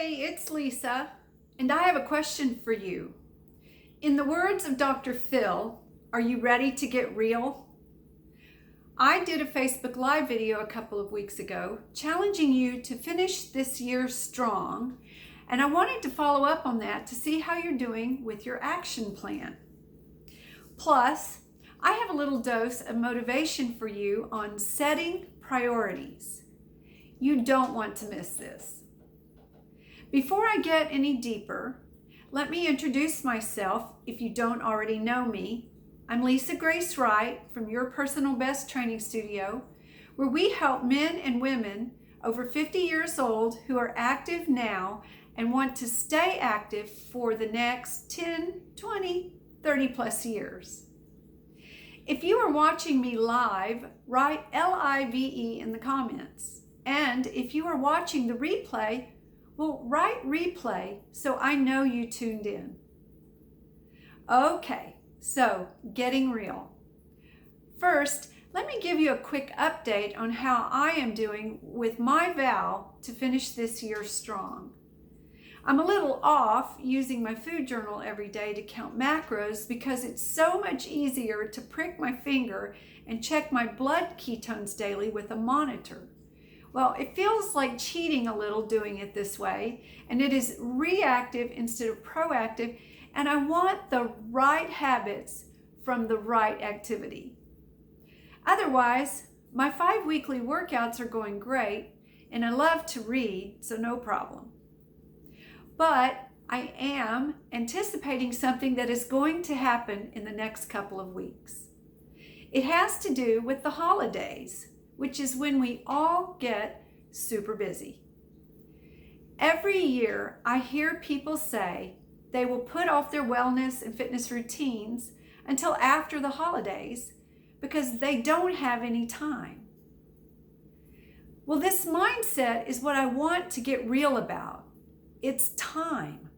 Hey, it's Lisa, and I have a question for you. In the words of Dr. Phil, are you ready to get real? I did a Facebook Live video a couple of weeks ago challenging you to finish this year strong, and I wanted to follow up on that to see how you're doing with your action plan. Plus, I have a little dose of motivation for you on setting priorities. You don't want to miss this. Before I get any deeper, let me introduce myself if you don't already know me. I'm Grace Wright from Your Personal Best Training Studio, where we help men and women over 50 years old who are active now and want to stay active for the next 10, 20, 30 plus years. If you are watching me live, write LIVE in the comments. And if you are watching the replay, well, write replay so I know you tuned in. Okay, so getting real. First, let me give you a quick update on how I am doing with my vow to finish this year strong. I'm a little off using my food journal every day to count macros because it's so much easier to prick my finger and check my blood ketones daily with a monitor. Well, it feels like cheating a little doing it this way, and it is reactive instead of proactive, and I want the right habits from the right activity. Otherwise, my 5 weekly workouts are going great, and I love to read, so no problem. But I am anticipating something that is going to happen in the next couple of weeks. It has to do with the holidays, which is when we all get super busy. Every year, I hear people say they will put off their wellness and fitness routines until after the holidays because they don't have any time. Well, this mindset is what I want to get real about. It's time.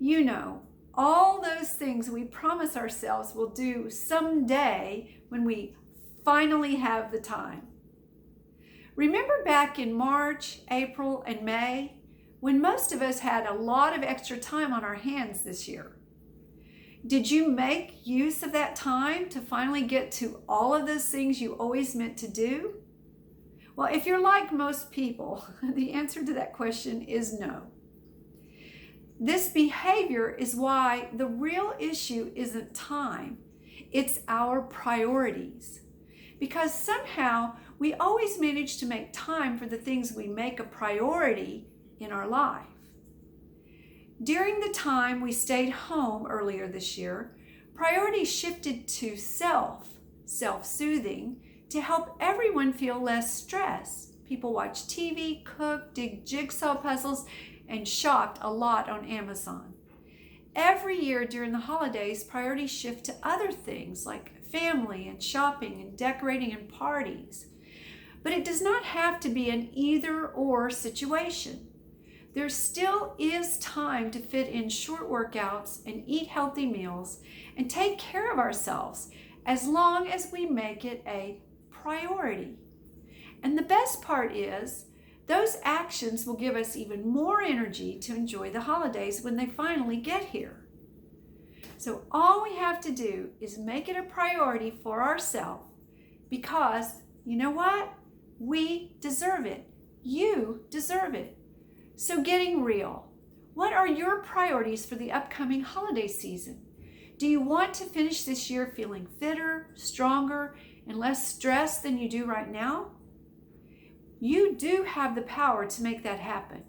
You know, all those things we promise ourselves we'll do someday when we finally have the time. Remember back in March, April, and May, when most of us had a lot of extra time on our hands this year? Did you make use of that time to finally get to all of those things you always meant to do? Well, if you're like most people, the answer to that question is no. This behavior is why the real issue isn't time, it's our priorities. Because somehow we always manage to make time for the things we make a priority in our life. During the time we stayed home earlier this year, priorities shifted to self-soothing, to help everyone feel less stress. People watched TV, cooked, did jigsaw puzzles, and shopped a lot on Amazon. Every year during the holidays, priorities shift to other things like family and shopping and decorating and parties. But it does not have to be an either-or situation. There still is time to fit in short workouts and eat healthy meals and take care of ourselves as long as we make it a priority. And the best part is, those actions will give us even more energy to enjoy the holidays when they finally get here. So all we have to do is make it a priority for ourselves because, you know what? We deserve it. You deserve it. So getting real, what are your priorities for the upcoming holiday season? Do you want to finish this year feeling fitter, stronger, and less stressed than you do right now? You do have the power to make that happen,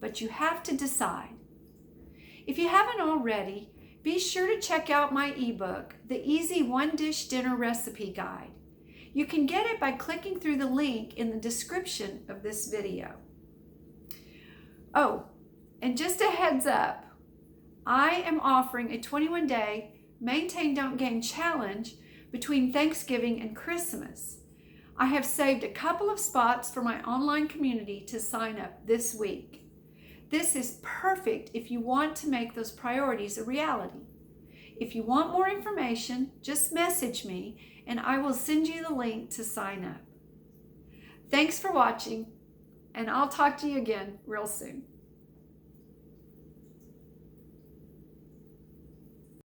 but you have to decide. If you haven't already, be sure to check out my ebook, The Easy One-Dish Dinner Recipe Guide. You can get it by clicking through the link in the description of this video. Oh, and just a heads up, I am offering a 21-day Maintain Don't Gain challenge between Thanksgiving and Christmas. I have saved a couple of spots for my online community to sign up this week. This is perfect if you want to make those priorities a reality. If you want more information, just message me and I will send you the link to sign up. Thanks for watching, and I'll talk to you again real soon.